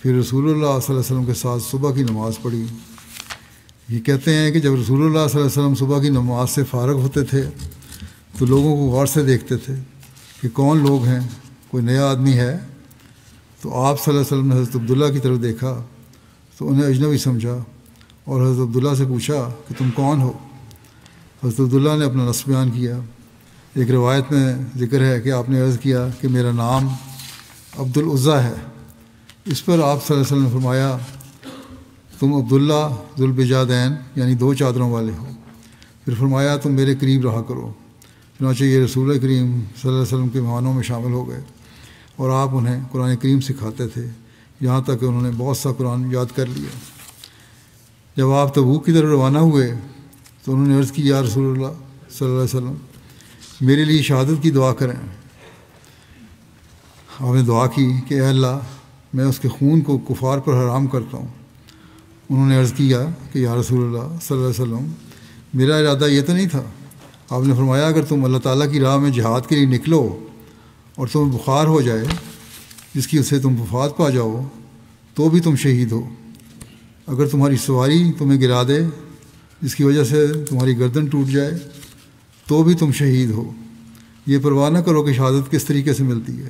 پھر رسول اللہ صلی اللہ علیہ وسلم کے ساتھ صبح کی نماز پڑھی۔ یہ کہتے ہیں کہ جب رسول اللہ صلی اللہ علیہ وسلم صبح کی نماز سے فارغ ہوتے تھے تو لوگوں کو غور سے دیکھتے تھے کہ کون لوگ ہیں، کوئی نیا آدمی ہے۔ تو آپ صلی اللہ علیہ وسلم نے حضرت عبداللہ کی طرف دیکھا تو انہیں اجنبی سمجھا، اور حضرت عبداللہ سے پوچھا کہ تم کون ہو؟ حضرت عبداللہ نے اپنا نسب بیان کیا۔ ایک روایت میں ذکر ہے کہ آپ نے عرض کیا کہ میرا نام عبدالعزیٰ ہے۔ اس پر آپ صلی اللہ علیہ وسلم نے فرمایا تم عبداللہ ذوالبجادین یعنی 2 چادروں والے ہو۔ پھر فرمایا تم میرے قریب رہا کرو۔ چنانچہ یہ رسول کریم صلی اللہ علیہ وسلم کے مہمانوں میں شامل ہو گئے، اور آپ انہیں قرآن کریم سکھاتے تھے، یہاں تک کہ انہوں نے بہت سا قرآن یاد کر لیا۔ جب آپ تبوک کی طرف روانہ ہوئے تو انہوں نے عرض کی، یا رسول اللہ صلی اللہ علیہ وسلم میرے لیے شہادت کی دعا کریں۔ آپ نے دعا کی کہ اے اللہ میں اس کے خون کو کفار پر حرام کرتا ہوں۔ انہوں نے عرض کیا کہ یا رسول اللہ صلی اللہ علیہ وسلم میرا ارادہ یہ تو نہیں تھا۔ آپ نے فرمایا اگر تم اللہ تعالیٰ کی راہ میں جہاد کے لیے نکلو اور تمہیں بخار ہو جائے جس کی سے تم وفات پا جاؤ تو بھی تم شہید ہو۔ اگر تمہاری سواری تمہیں گرا دے جس کی وجہ سے تمہاری گردن ٹوٹ جائے تو بھی تم شہید ہو۔ یہ پرواہ نہ کرو کہ شہادت کس طریقے سے ملتی ہے۔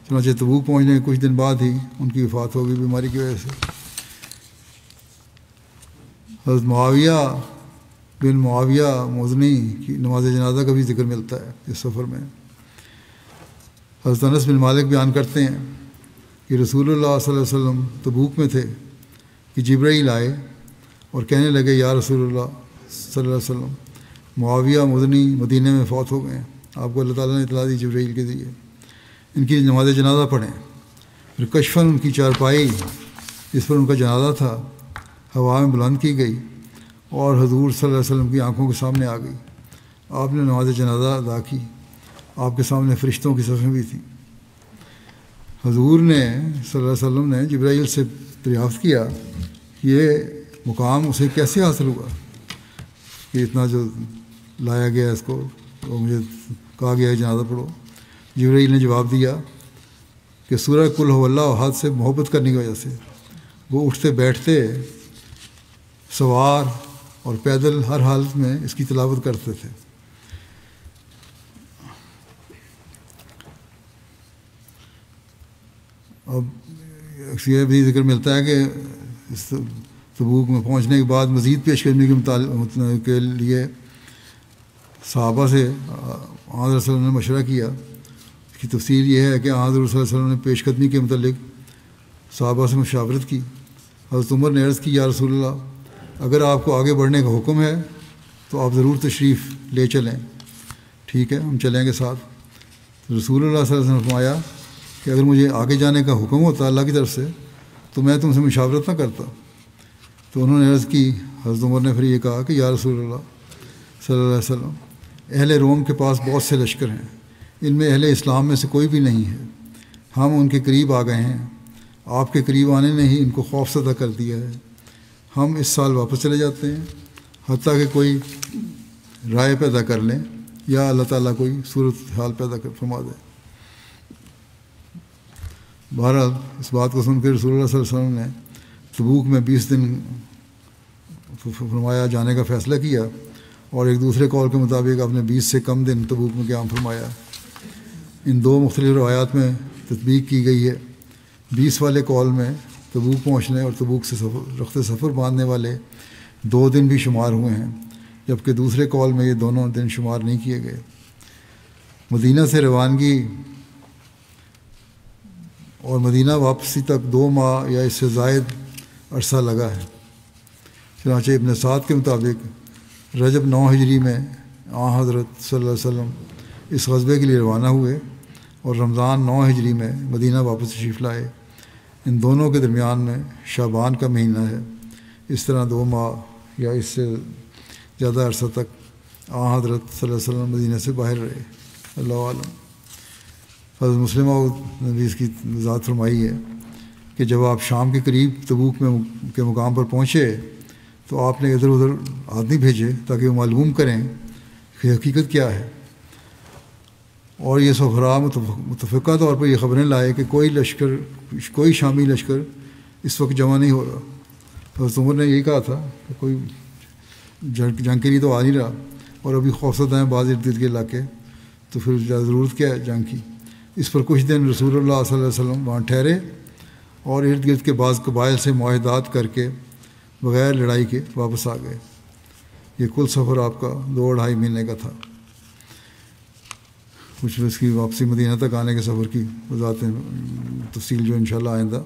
چنانچہ تبوک پہنچنے کے کچھ دن بعد ہی ان کی وفات ہو گئی بیماری کی وجہ سے۔ حضرت معاویہ بن معاویہ مزنی کی نماز جنازہ کا بھی ذکر ملتا ہے اس سفر میں۔ حضرت انس بن مالک بیان کرتے ہیں کہ رسول اللہ صلی اللہ علیہ وسلم تبوک میں تھے کہ جبرائیل آئے اور کہنے لگے یا رسول اللہ صلی اللہ علیہ وسلم معاویہ مدنی مدینہ میں فوت ہو گئے ہیں، آپ کو اللہ تعالیٰ نے اطلاع دی جبرائیل کے ذریعے، ان کی نماز جنازہ پڑھیں۔ پھر کشفاً ان کی چارپائی جس پر ان کا جنازہ تھا ہوا میں بلند کی گئی اور حضور صلی اللہ علیہ وسلم کی آنکھوں کے سامنے آ گئی۔ آپ نے نماز جنازہ ادا کی، آپ کے سامنے فرشتوں کی صفیں بھی تھیں۔ حضور نے صلی اللہ علیہ وسلم نے جبرائیل سے دریافت کیا یہ مقام اسے کیسے حاصل ہوا کہ اتنا جو لایا گیا اس کو، تو مجھے کہا گیا ہے جنازہ پڑھو۔ جبرائیل نے جواب دیا کہ سورہ قل هو اللہ احد سے محبت کرنے کی وجہ سے وہ اٹھتے بیٹھتے، سوار اور پیدل ہر حالت میں اس کی تلاوت کرتے تھے۔ اب یہ بھی ذکر ملتا ہے کہ اس تبوک میں پہنچنے کے بعد مزید پیش قدمی کے لیے صحابہ سے حضرت صلی اللہ علیہ وسلم نے مشورہ کیا۔ اس کی تفصیل یہ ہے کہ حضرت صلی اللہ علیہ وسلم نے پیش قدمی کے متعلق صحابہ سے مشاورت کی۔ حضرت عمر نے عرض کی یا رسول اللہ اگر آپ کو آگے بڑھنے کا حکم ہے تو آپ ضرور تشریف لے چلیں۔ ٹھیک ہے، ہم چلیں گے ساتھ۔ رسول اللہ صلی اللہ علیہ وسلم نے فرمایا کہ اگر مجھے آگے جانے کا حکم ہوتا اللہ کی طرف سے تو میں تم سے مشاورت نہ کرتا۔ تو انہوں نے عرض کی، حضرت عمر نے پھر یہ کہا کہ یا رسول اللہ صلی اللہ علیہ وسلم اہل روم کے پاس بہت سے لشکر ہیں، ان میں اہل اسلام میں سے کوئی بھی نہیں ہے، ہم ان کے قریب آ گئے ہیں، آپ کے قریب آنے نے ہی ان کو خوف زدہ کر دیا ہے، ہم اس سال واپس چلے جاتے ہیں حتیٰ کہ کوئی رائے پیدا کر لیں یا اللہ تعالیٰ کوئی صورت حال پیدا کر فرما دے۔ بہرحال اس بات کو سن کے رسول اللہ صلی اللہ علیہ وسلم نے تبوک میں 20 دن فرمایا جانے کا فیصلہ کیا، اور ایک دوسرے قول کے مطابق آپ نے 20 سے کم دن تبوک میں قیام فرمایا۔ ان دو مختلف روایات میں تطبیق کی گئی ہے۔ 20 والے قول میں تبوک پہنچنے اور تبوک سے رخت سفر باندھنے والے 2 دن بھی شمار ہوئے ہیں، جبکہ دوسرے قول میں یہ دونوں دن شمار نہیں کیے گئے۔ مدینہ سے روانگی اور مدینہ واپسی تک 2 ماہ یا اس سے زائد عرصہ لگا ہے۔ چنانچہ ابن سعد کے مطابق رجب 9 ہجری میں حضرت صلی اللہ علیہ وسلم اس غزوے کے لیے روانہ ہوئے اور رمضان 9 ہجری میں مدینہ واپس تشریف لائے۔ ان دونوں کے درمیان میں شعبان کا مہینہ ہے۔ اس طرح 2 ماہ یا اس سے زیادہ عرصہ تک حضرت صلی اللہ علیہ وسلم مدینہ سے باہر رہے۔ اللہ عالم۔ حضرت مسلمہ نے بھی اس کی وضاحت فرمائی ہے کہ جب آپ شام کے قریب تبوک میں کے مقام پر پہنچے تو آپ نے ادھر ادھر آدمی بھیجے تاکہ وہ معلوم کریں کہ حقیقت کیا ہے، اور یہ سفراء متفقہ طور پر یہ خبریں لائے کہ کوئی شامی لشکر اس وقت جمع نہیں ہو رہا۔ حضرت عمر نے یہی کہا تھا کہ کوئی جنگ کے لیے تو آ نہیں رہا، اور ابھی خوفزدہ ہیں بعض ارد گرد کے علاقے، تو پھر ضرورت کیا ہے جنگ کی۔ اس پر کچھ دن رسول اللہ صلی اللہ علیہ وسلم وہاں ٹھہرے اور ارد گرد کے بعض قبائل سے معاہدات کر کے بغیر لڑائی کے واپس آ گئے۔ یہ کل سفر آپ کا 2-2.5 مہینے کا تھا۔ کچھ اس کی واپسی مدینہ تک آنے کے سفر کی وضاحتیں تفصیل جو انشاءاللہ آئندہ۔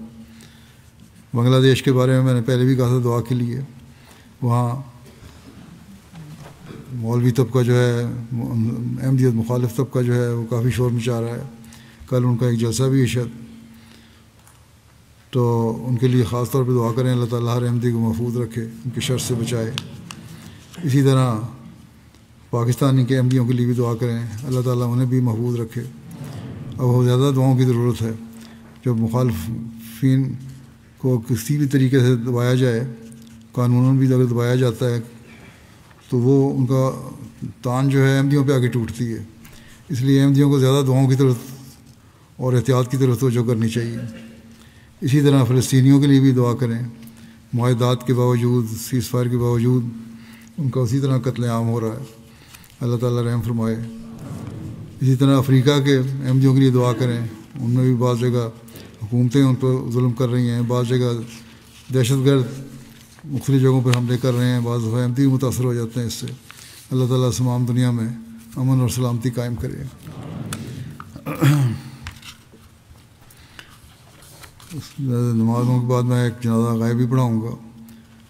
بنگلہ دیش کے بارے میں نے پہلے بھی کہا تھا دعا کے لیے، وہاں مولوی طبقہ جو ہے، احمدیت مخالف طبقہ جو ہے وہ کافی شور مچا رہا ہے۔ کل ان کا ایک جلسہ بھی ہے شاید، تو ان کے لیے خاص طور پہ دعا کریں اللہ تعالیٰ ہر احمدی کو محفوظ رکھے، ان کے شر سے بچائے۔ اسی طرح پاکستانی کے احمدیوں کے لیے بھی دعا کریں اللہ تعالیٰ انہیں بھی محفوظ رکھے۔ اب بہت زیادہ دعاؤں کی ضرورت ہے۔ جب مخالفین کو کسی بھی طریقے سے دبایا جائے، قانوناً بھی اگر دبایا جاتا ہے تو وہ ان کا تان جو ہے احمدیوں پہ آگے ٹوٹتی ہے۔ اس لیے احمدیوں کو زیادہ دعاؤں کی ضرورت اور احتیاط کی طرف توجہ کرنی چاہیے۔ اسی طرح فلسطینیوں کے لیے بھی دعا کریں۔ معاہدات کے باوجود، سیز فائر کے باوجود ان کا اسی طرح قتل عام ہو رہا ہے۔ اللہ تعالیٰ رحم فرمائے۔ اسی طرح افریقہ کے احمدیوں کے لیے دعا کریں، ان میں بھی بعض جگہ حکومتیں ان پر ظلم کر رہی ہیں، بعض جگہ دہشت گرد مختلف جگہوں پر حملے کر رہے ہیں، بعض دفعہ احمدی متاثر ہو جاتے ہیں اس سے۔ اللہ تعالیٰ تمام دنیا میں امن اور سلامتی قائم کرے۔ نمازوں کے بعد میں ایک جنازہ غائب بھی پڑھاؤں گا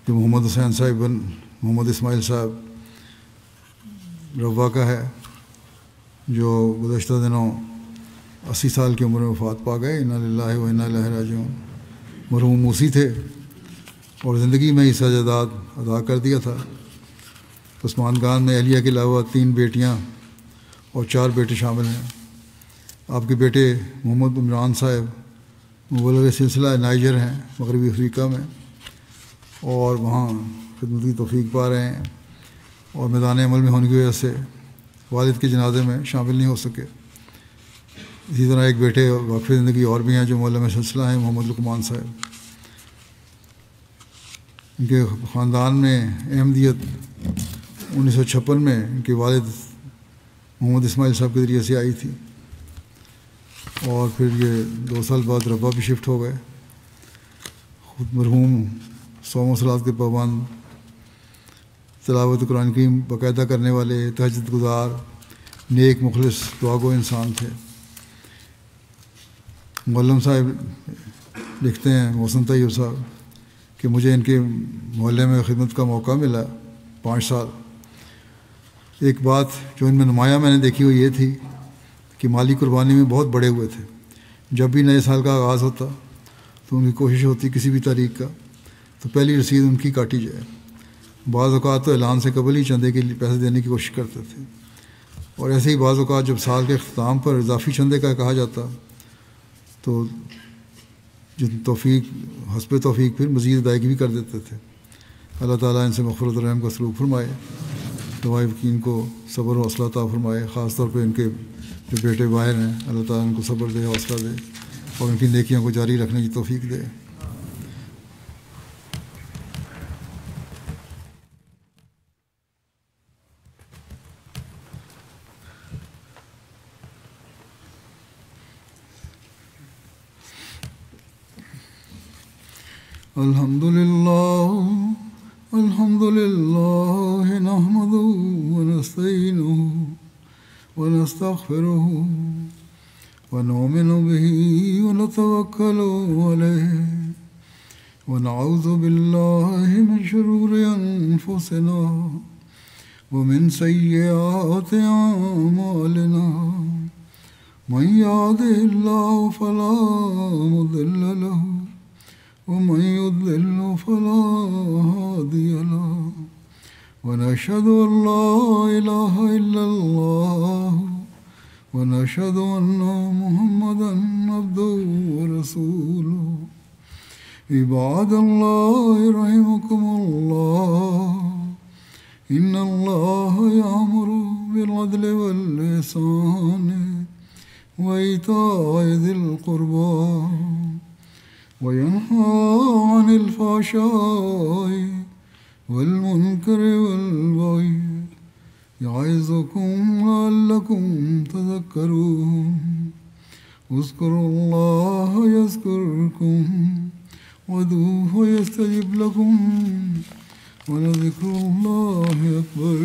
جو محمد حسین صاحب بن محمد اسماعیل صاحب روا کا ہے، جو گزشتہ دنوں 80 سال کی عمر میں وفات پا گئے۔ انا للہ و انا الیہ راجعون۔ مرحوم موسی تھے اور زندگی میں ہی سجدات ادا کر دیا تھا۔ پسماندگان میں اہلیہ کے علاوہ 3 بیٹیاں اور 4 بیٹے شامل ہیں۔ آپ کے بیٹے محمد عمران صاحب مبلغ سلسلہ نائجر ہیں، مغربی افریقہ میں، اور وہاں خدمت کی توفیق پا رہے ہیں، اور میدان عمل میں ہونے کی وجہ سے والد کے جنازے میں شامل نہیں ہو سکے۔ اسی طرح ایک بیٹے وقف زندگی اور بھی ہیں جو معلم سلسلہ ہیں، محمد لقمان صاحب۔ ان کے خاندان میں احمدیت 1956 میں ان کے والد محمد اسماعیل صاحب کے ذریعے سے آئی تھی، اور پھر یہ 2 سال بعد ربا بھی شفٹ ہو گئے۔ خود مرحوم صوم و صلات کے پابند، تلاوت قرآن کریم باقاعدہ کرنے والے، تہجد گزار، نیک مخلص دعا گو انسان تھے۔ معلم صاحب لکھتے ہیں، محسن طیب صاحب، کہ مجھے ان کے محلے میں خدمت کا موقع ملا 5 سال۔ ایک بات جو ان میں نمایاں میں نے دیکھی وہ یہ تھی کہ مالی قربانی میں بہت بڑے ہوئے تھے۔ جب بھی نئے سال کا آغاز ہوتا تو ان کی کوشش ہوتی کسی بھی تاریخ کا تو پہلی رسید ان کی کاٹی جائے۔ بعض اوقات تو اعلان سے قبل ہی چندے کے لیے پیسے دینے کی کوشش کرتے تھے، اور ایسے ہی بعض اوقات جب سال کے اختتام پر اضافی چندے کا کہا جاتا تو جن توفیق حسب توفیق پھر مزید ادائیگی بھی کر دیتے تھے۔ اللہ تعالیٰ ان سے مغفرت و رحم کا سلوک فرمائے، طوائفین کو صبر و حوصلہ عطا فرمائے، خاص طور پہ ان کے جو بیٹے باہر ہیں، اللہ تعالیٰ ان کو صبر دے، حوصلہ دے، اور ان کی نیکیوں کو جاری رکھنے کی توفیق دے۔ الحمد لله نحمده ونستعينه ونستغفره ونؤمن به ونتوكل عليه ونعوذ بالله من شرور أنفسنا ومن سيئات أعمالنا من يهده الله فلا مضل له ومن يضلل فلا هادي له ونشهد أن لا إله إلا الله ونشهد أن محمدا عبده ورسوله عباد الله رحمكم الله إن الله يأمر بالعدل والإحسان وإيتاء ذي القربى وينهى عن الفحشاء والمنكر والبغي يعظكم لعلكم تذكرون اذكروا الله يذكركم وادعوه يستجب لكم ولذكر الله أكبر